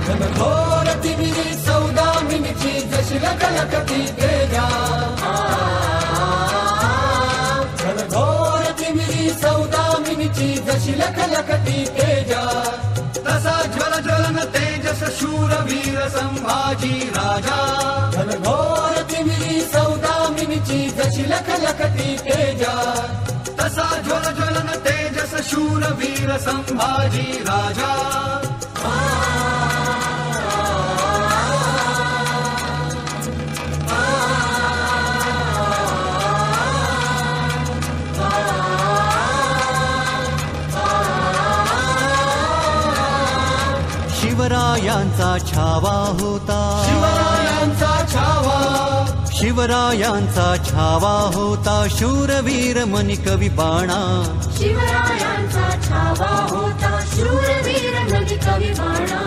घनघोर तिमिरी सौदामिनीची जशी लखलखती तेजा, घनघोर तिमिरी सौदामिनीची जशी लखलखती तेजा, तसा ज्वल ज्वलन तेजस शूरवीर संभाजी राजा, घनघोर तिमिरी सौदामिनीची जशी लखलखती तेजा, तसा ज्वल ज्वलन तेजस शूरवीर संभाजी राजा. शिवरायांचा छावा होता, शिवरायांचा छावा, शिवरायांचा छावा होता शूरवीर मनी कवी बाणा, शिवरायांचा छावा होता शूरवीर मनी कवी बाणा,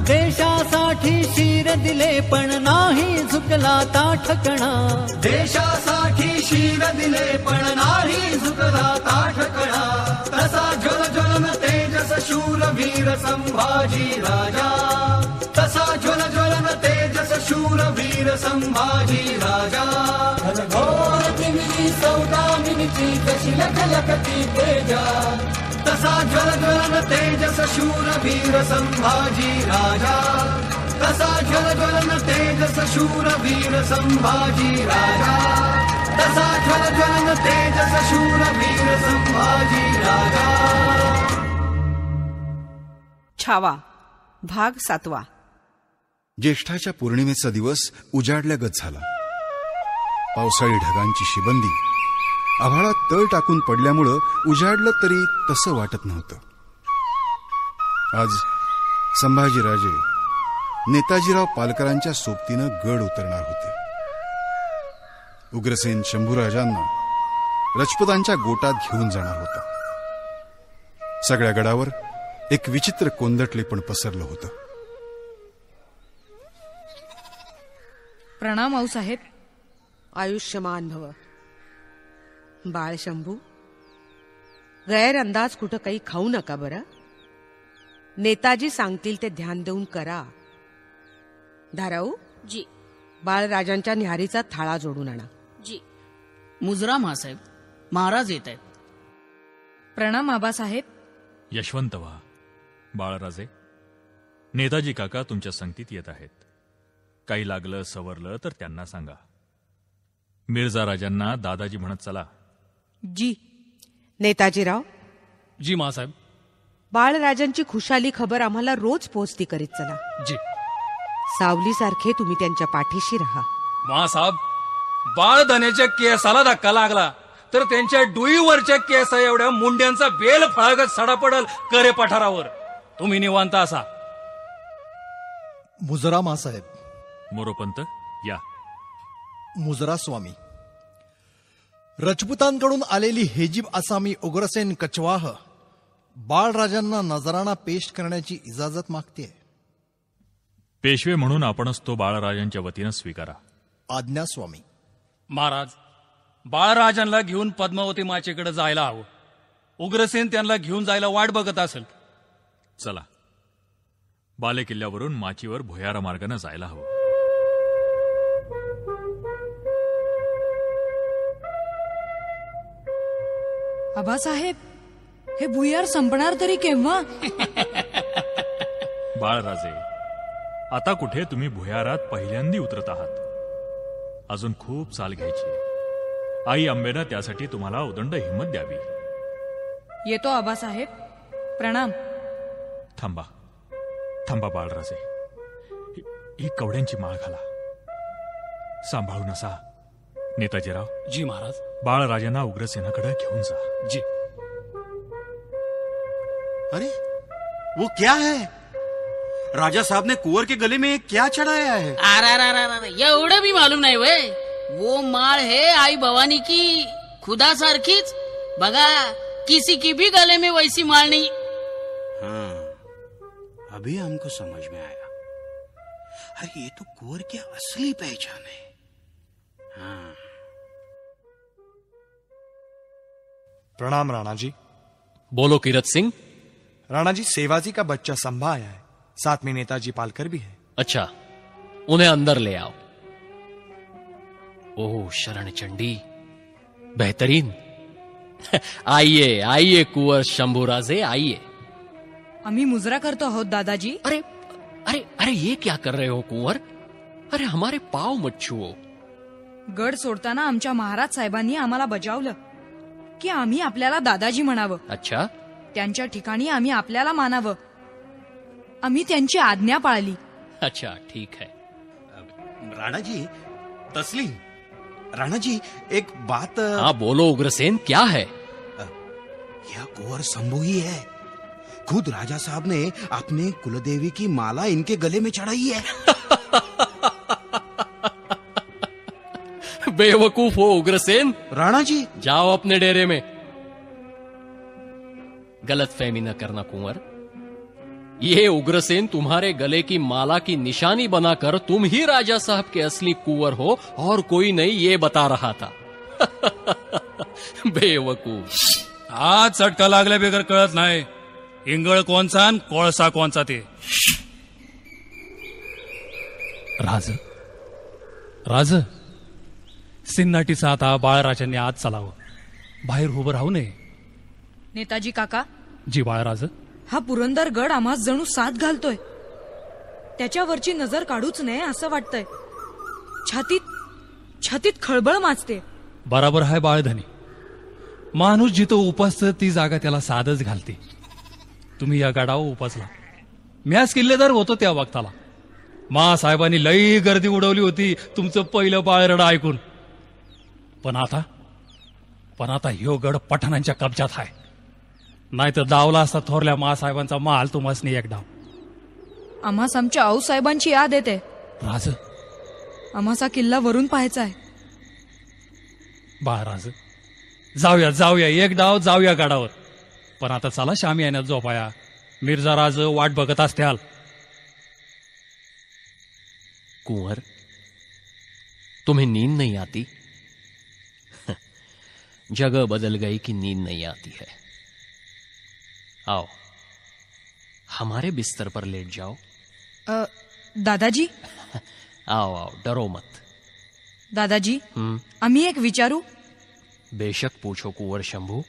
देशासाठी शिर दिले पण नाही झुकला ताठकणा, देशासाठी शिर दिले पण नाही झुकला ताठकणा, तसा ज्वल ज्वलन तेजस शूरवीर संभाजी राजा, तसा ज्वल ज्वलन तेजस शूरवीर संभाजी राजा, घनघोर तिमिरी सौदामिनीची जशी लखलखती तेजा, तसा ज्वल ज्वलन तेजस शूरवीर संभाजी राजा, तसा ज्वल ज्वलन तेजस शूरवीर संभाजी राजा, तसा ज्वल ज्वलन तेजस शूरवीर संभाजी राजा. छावा भाग 7. ज्येष्ठाच्या पौर्णिमेचा दिवस उजाडल्यागत झाला. पावसाळी ढगांची शिबंदी आभाळात तळ टाकून पडल्यामुळं उजाडलं तरी तसं वाटत नव्हतं. आज संभाजीराजे नेताजीराव पालकरांच्या सोबतीनं गड उतरणार होते. उग्रसेन शंभूराजांना राजपुतांच्या गोटात घेऊन जाणार होता. सगळ्या गडावर एक विचित्र कोंदटलेपण पसरलं होतं. प्रणाम आऊसाहेब. आयुष्यमान भव. बाळ शंभू, गैरअंदाज कुठं काही खाऊ नका बरं. नेताजी सांगतील ते ध्यान देऊन करा. धाराऊ जी. बाळराजांच्या न्याहारीचा थाळा जोडून आणा. जी. मुजरा मासाहेब, महाराज येत आहेत. प्रणाम आबासाहेब. यशवंत व्हा. बाळराजे, नेताजी काका तुमच्या संगतीत येत आहेत. काही लागलं सवरलं तर त्यांना सांगा. मिर्झा राजांना दादाजी म्हणत चला. जी. नेताजीराव. जी मासाहेब. बाळराजांची खुशाली खबर आम्हाला रोज पोचती करीत चला. जी. सावलीसारखे तुम्ही त्यांच्या पाठीशी राहा. मासाहेब, बाळधनेच्या केसाला धक्का लागला तर त्यांच्या डोईवरच्या केसा एवढ्या मुंड्यांचा बेल फळागत सडा पडल करे पठारावर. तुम्ही निवांत असा. मुजरा मासाहेब. मोरोपंत या. मुजरा स्वामी. राजपुतांकडून आलेली हेजीब आसामी उग्रसेन कचवाह बाळराजांना नजराणा पेश करण्याची इजाजत मागते. पेशवे म्हणून आपणच तो बाळराजांच्या वतीनं स्वीकारा. आज्ञा स्वामी. महाराज, बाळराजांना घेऊन पद्मावती माचेकडे जायला हवं. उग्रसेन त्यांना घेऊन जायला वाट बघत असेल. चला, बाले किल्ल्यावरून माचीवर भुयारा मार्गाने जायला हवं. आबासाहेब, हे भुयार संपणार तरी केव्हा? बाळराजे, आता कुठे तुम्ही भुयारात पहिल्यांदी उतरत आहात. अजून खूप चाल घ्यायची. आई अंबेनं त्यासाठी तुम्हाला उदंड हिंमत द्यावी. येतो आबासाहेब. प्रणाम. थांबा थांबा बाळराजे, ही कवड्यांची माळ घाला. सांभाळून असा. नेताजीराव. जी महाराज. बाळराजांना उग्रसेनाकडे घेऊन जा. जी. अरे वो क्या है? राजा साहब ने कुंवर के गले में क्या चढ़ाया है? अरे एवढं भी मालूम नाही वय. वो माळ है आई भवानी की खुदा सारखीच. बघा, किसी की भी गले में वैसी माळ नहीं. हाँ, अभी हमको समझ में आया. अरे ये तो कुंवर की असली पहचान है. हाँ. प्रणाम राणा जी. बोलो कीरत सिंह. राणा जी, सेवाजी का बच्चा संभा आया है. साथ में नेताजी पालकर भी है। अच्छा, उन्हें अंदर ले आओ। ओह शरण चंडी, बेहतरीन। आइए आइए कुंवर शंभूराजे, आइए। आम्ही मुजरा करतो आहोत दादाजी। अरे अरे अरे, ये क्या कर रहे हो कुंवर? अरे हमारे पाव मत छुओ। गड सोडताना आमच्या महाराज साहेबांनी आम्हाला बजावलं की आम्ही आपल्याला दादाजी म्हणावं। अच्छा, त्यांच्या ठिकाणी आम्ही आपल्याला मानावं। आम्ही त्यांची आज्ञा पाळली। अच्छा ठीक है। राणा जी, तस्लीम, राणा जी, एक बात। हाँ बोलो उग्रसेन, क्या है? यह कुंवर शंभू ही है। खुद राजा साहब ने अपने कुलदेवी की माला इनके गले में चढ़ाई है। बेवकूफ हो उग्रसेन। राणा जी, जाओ अपने डेरे में। गलतफहमी न करना कुंवर, ये उग्रसेन तुम्हारे गले की माला की निशानी बनाकर तुम ही राजा साहब के असली कुंवर हो और कोई नहीं, ये बता रहा था। बेवकूफ। आज चटका लागल्या बेगर कळत नाही इंगळ कोणचा आणि कोळसा कोणचा ते। राज, सिन्नाटीचा आता बाळराजांनी आज चालावं, बाहेर उभं राहू नये। नेताजी काका, जी बाळराज, हा पुरंदर गड आम्हास जणू साथ घालतोय। त्याच्यावरची नजर काढूच नये असं वाटतंय। छातीत खळबळ माजते। बराबर आहे बाळधनी, माणूस जिथं उपासतं ती जागा त्याला साधच घालते। तुम्ही या गडावर उपासला, म्याच किल्लेदार होतो त्या वक्ताला। मा साहेबांनी लई गर्दी उडवली होती तुमचं पहिलं बाळरड ऐकून। पण आता ह्यो गड पठाणांच्या कब्जात आहे, नाहीतर दावला असता थोरल्या मासाहेबांचा माल तुम्हासनी एक डाव। आम्हास आमच्या आऊसाहेबांची याद येते। राज, आम्हासा किल्ला वरून पाहायचा आहे। बाळराज, जाऊया एक डाव जाऊया गडावर। पण आता चला शामी येण्यात झोपाया, मिर्झा राज वाट बघत असत्याल। कुंवर, तुम्हें नींद नहीं आती? जगह बदल गई कि नींद नहीं आती है। आओ हमारे बिस्तर पर लेट जाओ। दादाजी। आओ आओ, डरो मत। दादाजी, आम्ही एक विचारू? बेशक पूछो कुंवर शंभू।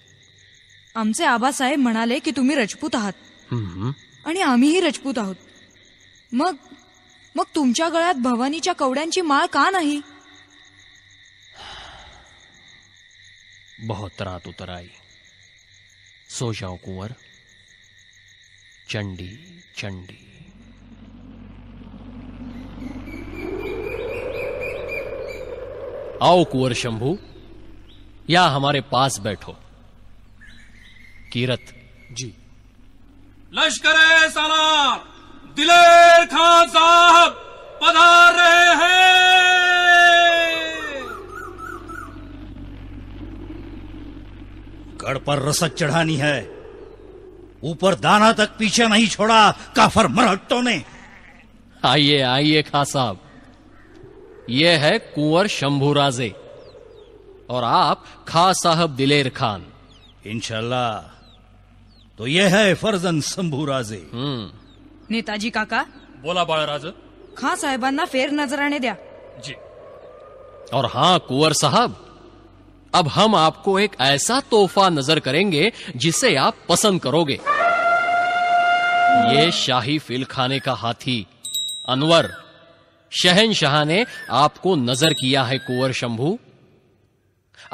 आमचे आबासाहेब म्हणाले की तुम्ही रजपूत आहात आणि आम्हीही रजपूत आहोत। मग तुमच्या गळ्यात भवानीच्या कवड्यांची माळ का नाही? बहुत रात उतर आई, सो जाओ कुंवर। चंडी चंडी। आओ कुंवर शंभू, या हमारे पास बैठो। कीरत जी। लश्कर-ए सलाम, दिलेर खान साहब पधार रहे हैं। गढ़ पर रसद चढ़ानी है, ऊपर दाना तक पीछे नहीं छोड़ा काफर मरहट्टों ने। आइए आइए खां साहब, ये है कुंवर शंभूराजे और आप खां साहब दिलेर खान। इंशाल्लाह तो ये है फर्जन शंभूराजे। नेताजी काका, बोला बाळराज। खां साहेबांना फेर नजराने द्या। जी। और हां कुंवर साहब, अब हम आपको एक ऐसा तोहफा नजर करेंगे जिसे आप पसंद करोगे। ये शाही फिल खाने का हाथी अनवर शहनशाह ने आपको नजर किया है कुंवर शंभू।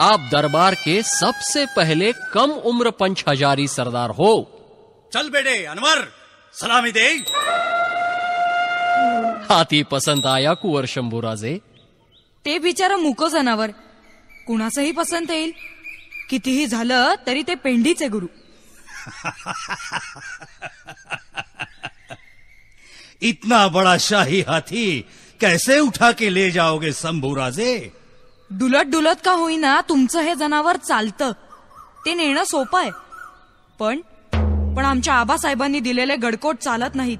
आप दरबार के सबसे पहले कम उम्र पंच हजारी सरदार हो। चल बेटे अनवर, सलामी दे। हाथी पसंत आया कुंवर शंभूराजे? ते बिचारं मुक जनावर कुणासही पसंत येईल। कितीही झालं तरी ते पेंडीचे गुरु। इतना बड़ा शाही हाथी कैसे उठा के ले जाओगे शंभूराजे? डुलत का होईना तुमचं हे जनावर चालतं, ते नेणं सोपं आहे। पण आमच्या आबासाहेबांनी दिलेले गडकोट चालत नाहीत,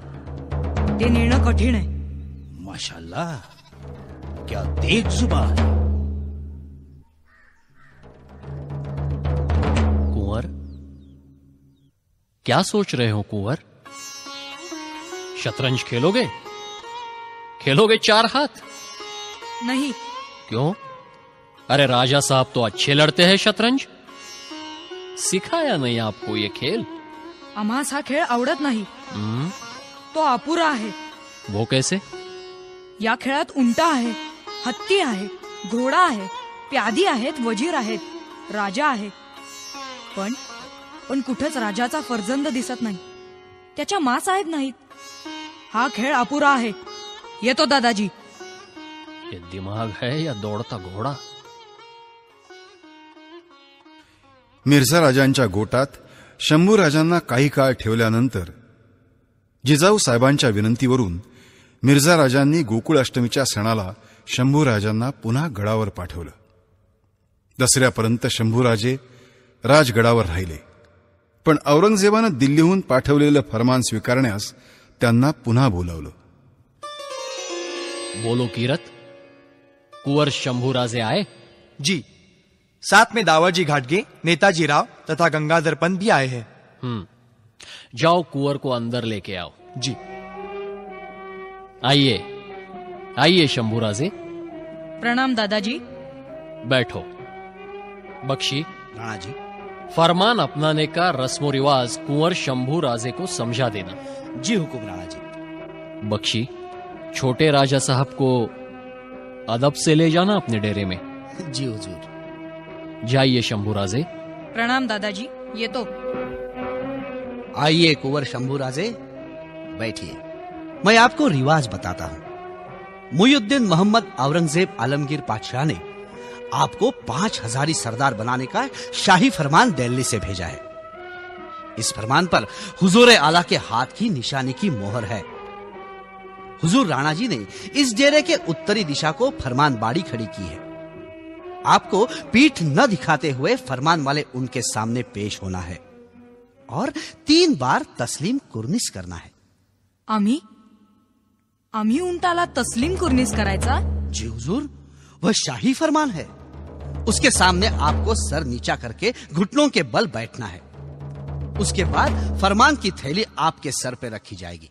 ते नेणं कठीण आहे। माशाल्लाह, क्या तेज जुबान है। कुंवर, क्या सोच रहे हो कुंवर? शतरंज खेलोगे? खेलोगे 4 हाथ? नहीं। क्यों? अरे राजा साहब तो अच्छे लड़ते हैं शतरंज. सिखाया नहीं आपको ये खेल? आम्हास हा खेळ आवडत नाही. तो अपुरा आहे. वो कैसे? या खेळात उंटा आहे, हत्ती आहे, घोडा आहे, प्यादी आहेत, वजीर आहेत, राजा आहे. पण कुठेच राजाचा फर्जंद दिसत नाही. त्याच्या मासाहेब नाहीत. हा खेळ अपुरा आहे. येतो दादाजी. ये दिमाग है या दौड़ता घोड़ा? मिर्झा राजांच्या गोटात शंभू राजांना काही काळ ठेवल्यानंतर जिजाऊ साहेबांच्या विनंतीवरून मिर्झा राजांनी गोकुळ अष्टमीच्या सणाला शंभू राजांना पुन्हा गडावर पाठवलं. दसऱ्यापर्यंत शंभूराजे राजगडावर राहिले, पण औरंगजेबानं दिल्लीहून पाठवलेलं फरमान स्वीकारण्यास त्यांना पुन्हा बोलावलं. बोलो कीरत, कुंवर शंभूराजे आए? जी, साथ में दावाजी घाटगे, नेताजी राव तथा गंगाधर पंत भी आए हैं. जाओ कुंवर को अंदर लेके आओ. जी. आइए आइए शंभूराजे. प्रणाम दादाजी. बैठो. बख्शी. राणा जी. फरमान अपनाने का रस्मो रिवाज कुंवर शंभूराजे को समझा देना. जी हुकुम राणा जी. बख्शी, छोटे राजा साहब को अदब से ले जाना अपने डेरे में. जी हुजूर. जाइए शंभूराजे. प्रणाम दादाजी. येतो. आइए कुंवर शंभूराजे, बैठिए. मैं आपको रिवाज बताता हूं. मुइयुद्दीन मोहम्मद औरंगजेब आलमगीर बादशाह ने आपको 5000 सरदार बनाने का शाही फरमान दिल्ली से भेजा है. इस फरमान पर हुजूर आला के हाथ की निशानी की मोहर है. हुजूर राणा जी ने इस डेरे के उत्तरी दिशा को फरमान बाड़ी खड़ी की है. आपको पीठ न दिखाते हुए फरमान वाले उनके सामने पेश होना है और 3 बार तस्लीम कुर्निस करना है. आम्ही उंटाला तस्लीम कुर्निस करायचा? जी हुजूर, वह शाही फरमान है. उसके सामने आपको सर नीचा करके घुटनों के बल बैठना है. उसके बाद फरमान की थैली आपके सर पे रखी जाएगी.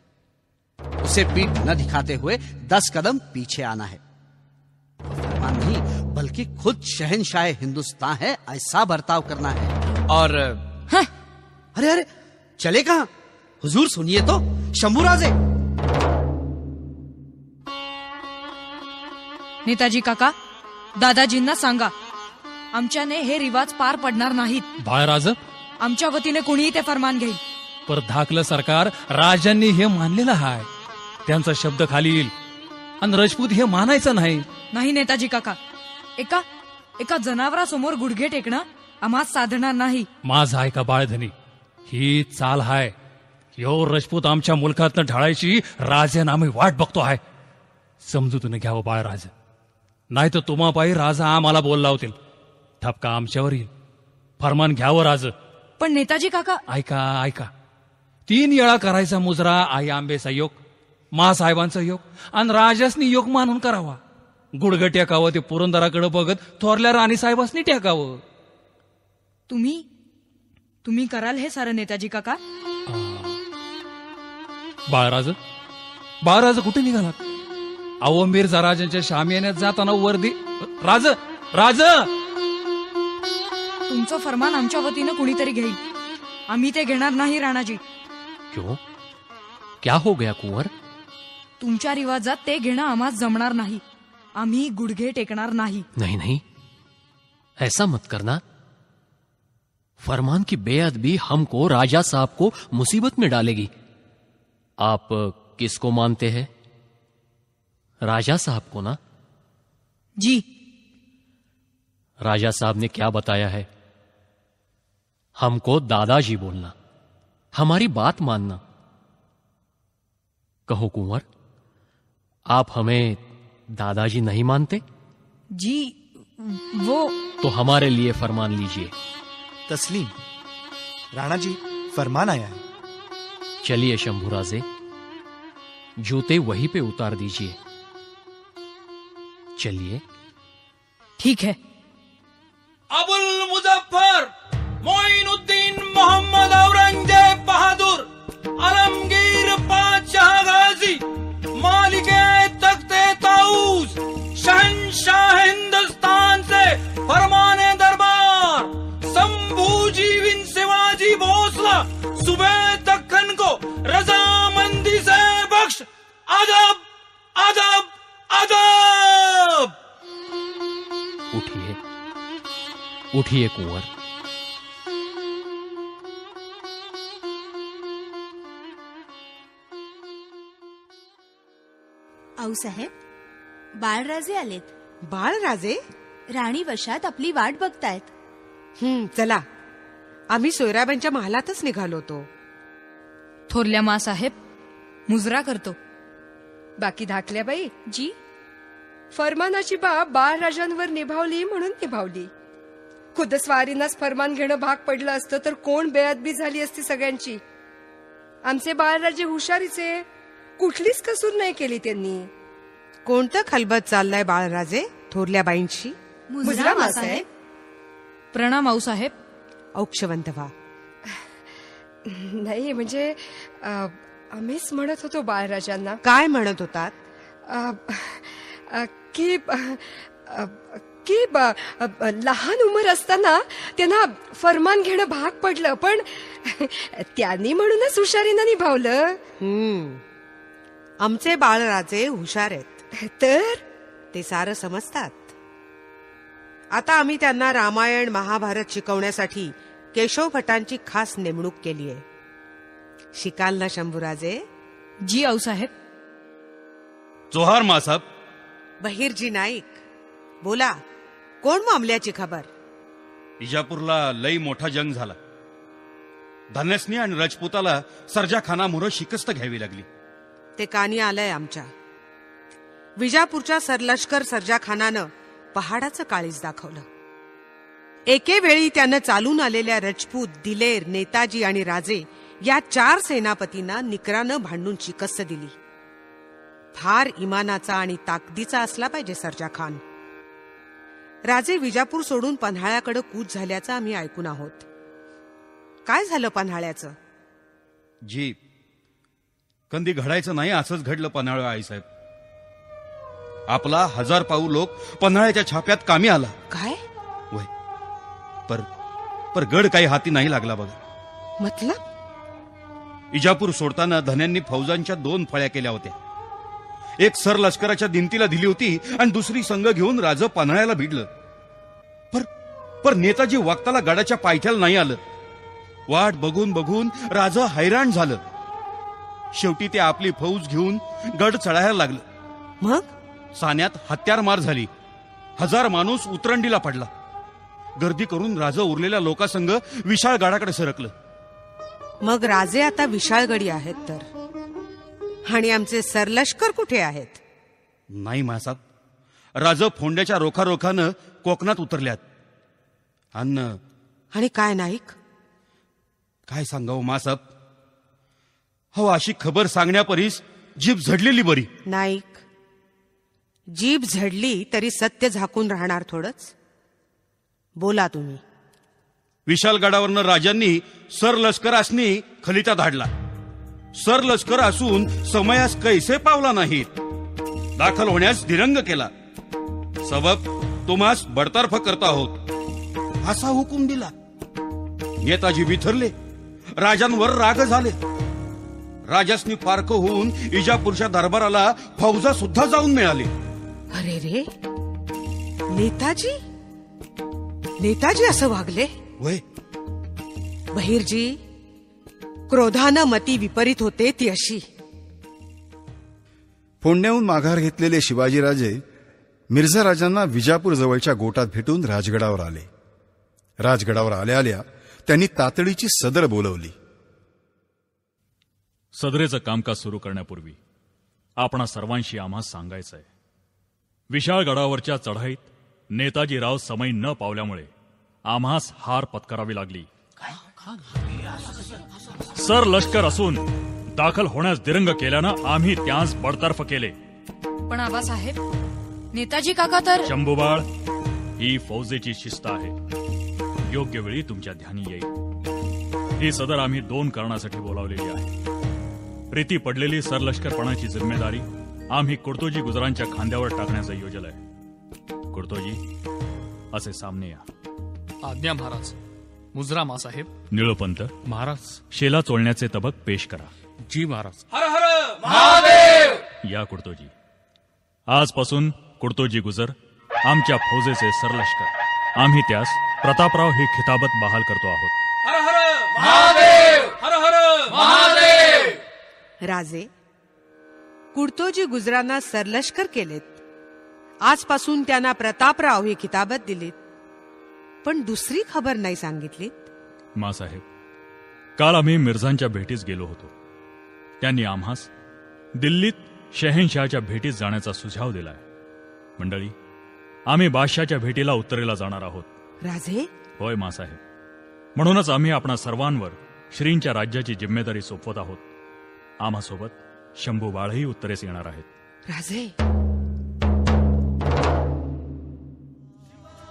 उसे पीठ न दिखाते हुए 10 कदम पीछे आना है. फरमान नहीं बल्कि खुद शहंशाह हिंदुस्तान है, ऐसा बर्ताव करना है. और अरे चले कहां? हुजूर सुनिए तो. शंभूराजे. नेताजी काका, दादाजींना सांगा, आमच्याने हे रिवाज पार पडणार नाहीत. बाळराज, आमच्या वतीने कोणीही ते फरमान घेईल. पर धाकलं सरकार राजांनी हे मानलेलं आहे. त्यांचा शब्द खाली येईल आणि राजपूत हे मानायचं नाही. नाही नेताजी काका, एका जनावरासमोर गुडघे टेकणं आम्हास साधणार नाही. माझा आहे का बाळधनी, ही चाल हाय. यो राजपूत आमच्या मुलखातनं ढाळायची राजानं आम्ही वाट बघतो आहे. समजूतून घ्यावं बाळराज, नाही तर तुम्हापायी राजा आम्हाला बोल लावतील. ठपका आमच्यावर येईल. फरमान घ्यावं राज. पण नेताजी काका. ऐका 3 वेळा करायचा मुजरा आई आंबेचा योग, मासाहेबांचा योग आणि राजासनी योग मानून करावा. गुडघं टेकावं ते पुरंदराकडे बघत थोरल्या राणी साहेबांनी टेकावं. तुम्ही कराल हे सारं नेताजी काका? बाळराज कुठे निघालात? अहो मिर्झा राजांच्या शामियान्यात जाताना वर्दी. राज तुमचं फरमान आमच्या वतीनं कुणीतरी घेईल. आम्ही ते घेणार नाही राणाजी. क्यों? क्या हो गया कुंवर? तुमच्या रिवाजात ते घेणं आम्हास जमणार नाही. आम्ही गुडघे टेकणार नाही. नहीं, ऐसा मत करना. फरमान की बेअदबी हमको, राजा साहब को मुसीबत में डालेगी. आप किसको मानते हैं? राजा साहब को ना? जी. राजा साहब ने क्या बताया है? हमको दादाजी बोलना, हमारी बात मानना. कहो कुंवर, आप हमें दादाजी नहीं मानते? जी वो. तो हमारे लिए फरमान लीजिए. तस्लीम. राणा जी, फरमान आया है. चलिए शंभूराजे, जूते वहीं पे उतार दीजिए. चलिए. ठीक है. अबुल मुजफ्फर मोइनुद्दीन मोहम्मद औरंगजेब बहादुर आलमगीर बादशाह उठिए कुंवर. आऊसाहेब, बाळराजे आलेत. बाळराजे? राणी वशात आपली वाट बघतायत. चला, आम्ही सोयराबाईंच्या महालातच निघालो होतो. थोरल्या मासाहेब, मुजरा करतो. बाकी धाकल्याबाई जी, फरमानाची बाब बाळराजांवर निभावली म्हणून निभावली. खुद स्वारींनाच फरमान घेणं भाग पडलं असतं तर कोण बेअदबी झाली असती सगळ्यांची. आमचे बाळराजे हुशारीचे, कुठलीच कसूर नाही केली त्यांनी. कोणतं खलबत चाललंय बाळराजे थोरल्या बाईंशी? मुजरा मासाहेब. प्रणाम आऊसाहेब. औक्षवंत व्हा. नाही म्हणजे आम्हीच म्हणत होतो बाळराजांना. काय म्हणत होतात? की की लहान उमर असताना त्यांना फरमान घेणं भाग पडलं, पण त्यांनी म्हणूनच हुशारीनं निभावलं. आमचे बाळराजे हुशार आहेत, तर ते सारं समजतात. आता आम्ही त्यांना रामायण महाभारत शिकवण्यासाठी केशव भटांची खास नेमणूक केली आहे. शिकाल ना शंभूराजे? जी आऊसाहेब. जोहार मासाब. बहिरजी नाईक, बोला, कोण मामल्याची खबर? इजापूरला लई मोठा जंग झाला. धन्यसनी आणि राजपुताला सर्जा खानामुळं शिकस्त घ्यावी लागली. ते कानी आलंय आमच्या. विजापूरच्या सरलष्कर सर्जा खानानं पहाडाचं काळीज दाखवलं. एके वेळी त्यानं चालून आलेल्या राजपूत, दिलेर, नेताजी आणि राजे या 4 सेनापतींना निकरानं भांडून शिकस्त दिली. फार इमानाचा आणि ताकदीचा असला पाहिजे सर्जा खान. राजे विजापूर सोडून पन्हाळ्याकडे कूच झाल्याचं आम्ही ऐकून आहोत. काय झालं पन्हाळ्याचं? जी, कंदी घडायचं नाही असंच घडलं पन्हाळा आईसाहेब. आपला 1000 पाऊ लोक पन्हाळ्याच्या छाप्यात कामी आला. काय? वय, पर गड काही हाती नाही लागला बघा. मतलब? इजापूर सोडताना धन्यांनी फौजांच्या 2 फळ्या केल्या होत्या. एक सर लष्कराच्या दिमतीला दिली होती आणि दुसरी संघ घेऊन राज पन्हाळ्याला भिडलं. पर नेताजी वागताला गडाच्या पायथ्याला नाही आलं. वाट बघून बघून राज हैराण झालं. शेवटी ते आपली फौज घेऊन गड चढायला लागलं. मग सान्यात हत्यार मार झाली. 1000 माणूस उतरंडीला पडला. गर्दी करून राज उरलेल्या लोकांसंग विशाळ गडाकडे सरकलं. मग राजे आता विशाळगडी आहेत तर, आणि आमचे सरलष्कर कुठे आहेत? नाही मासाब, राज फोंड्याच्या रोखारोखानं कोकणात उतरल्यात. आणि काय नाईक? काय सांगावं मासाब, हो अशी खबर सांगण्यापरीस जीभ झडलेली बरी. नाईक, जीभ झडली तरी सत्य झाकून राहणार थोडंच. बोला तुम्ही. विशाल गडावरनं राजांनी सर लष्करासनी खलिता धाडला. सर लष्कर असून समयास कैसे पावला नाहीत. दाखल होण्यास दिरंग केला. सबब तुम्हास बडतर्फ करता आहोत असा हुकूम दिला. नेताजी बिथरले. राजांवर राग झाले. राजासनी फारक होऊन इजापूरच्या दरबाराला फौजा सुद्धा जाऊन मिळाली. अरे रे, नेताजी असं वागले? वय, बहिरजी, क्रोधानं मती विपरीत होते ती अशी. फोंड्याहून माघार घेतलेले शिवाजीराजे मिर्झा राजांना विजापूर जवळच्या गोटात भेटून राजगडावर आले. राजगडावर आल्या आल्या त्यांनी तातडीची सदर बोलवली. सदरेचं कामकाज सुरू करण्यापूर्वी आपणा सर्वांशी आम्हास सांगायचंय. विशाळ गडावरच्या चढाईत नेताजीराव समय न पावल्यामुळे आम्हास हार पत्करावी लागली. सर लष्कर असून दाखल होण्यास दिरंग केल्यानं आम्ही त्यास बडतर्फ केले. पण आबासाहेब, नेताजी काका तर. शंभूबाळ, ही फौजेची शिस्त आहे. योग्य वेळी तुमच्या ध्यानी येईल. ही सदर आम्ही 2 कारणासाठी बोलावलेली आहे. प्रीती पडलेली सरलष्करपणाची जिम्मेदारी आम्ही कुर्तोजी गुजरांच्या खांद्यावर टाकण्याचं योजलंय. कुर्तोजी, असे सामने या. आज्ञा महाराज. मुजरा मासाहेब. निळोपंत महाराज. शेला चोळण्याचे तबक पेश करा. जी महाराज. हर हर महादेव. या कुर्तोजी. आजपासून कुर्तोजी गुजर आमच्या फौजेचे सरलष्कर. आम्ही त्यास प्रतापराव ही खिताबत बहाल करतो आहोत. हर हर महादेव, हर हर महादेव. राजे, कुर्तोजी गुजरांना सरलष्कर केलेत. आजपासून त्यांना प्रतापराव ही खिताबत दिलीत. पण दुसरी खबर नाही सांगितलीत. मासाहेब, काल आम्ही मिर्झांच्या भेटीस गेलो होतो. त्यांनी आम्हास दिल्लीत शहेनशाहच्या भेटीस जाण्याचा सुझाव दिलाय. मंडळी, आम्ही बादशाहच्या भेटीला उत्तरेला जाणार आहोत. राजे? होय मासाहेब. म्हणूनच आम्ही आपणा सर्वांवर श्रींच्या राज्याची जिम्मेदारी सोपवत आहोत. आम्हासोबत शंभू बाळही उत्तरेस येणार आहेत. राजे,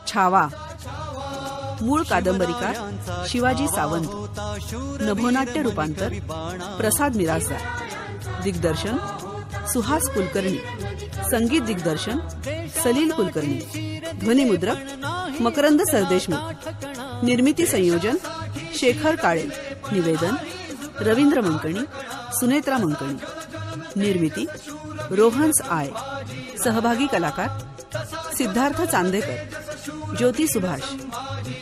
छावा मूळ कादंबरीकार शिवाजी सावंत. नभोनाट्य रूपांतर प्रसाद मिरासदार. दिग्दर्शन सुहास कुलकर्णी. संगीत दिग्दर्शन सलील कुलकर्णी. ध्वनिमुद्रक मकरंद सरदेशमुख. निर्मिती संयोजन शेखर काळे. निवेदन रवींद्र मंकणी, सुनेत्रा मंकणी. निर्मिती रोहन्स आय. सहभागी कलाकार सिद्धार्थ चांदेकर, ज्योती सुभाष,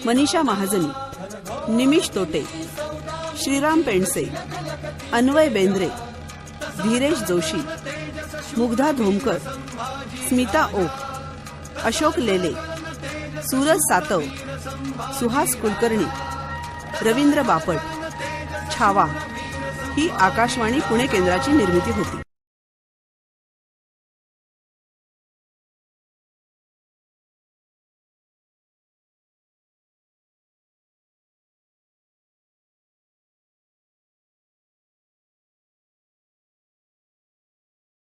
मनीषा महाजनी, निमिष तोटे, श्रीराम पेंडसे, अन्वय बेंद्रे, धीरेश जोशी, मुग्धा धोमकर, स्मिता ओक, अशोक लेले, सूरज सातव, सुहास कुलकर्णी, रवींद्र बापट. छावा ही आकाशवाणी पुणे केंद्राची निर्मिती होती.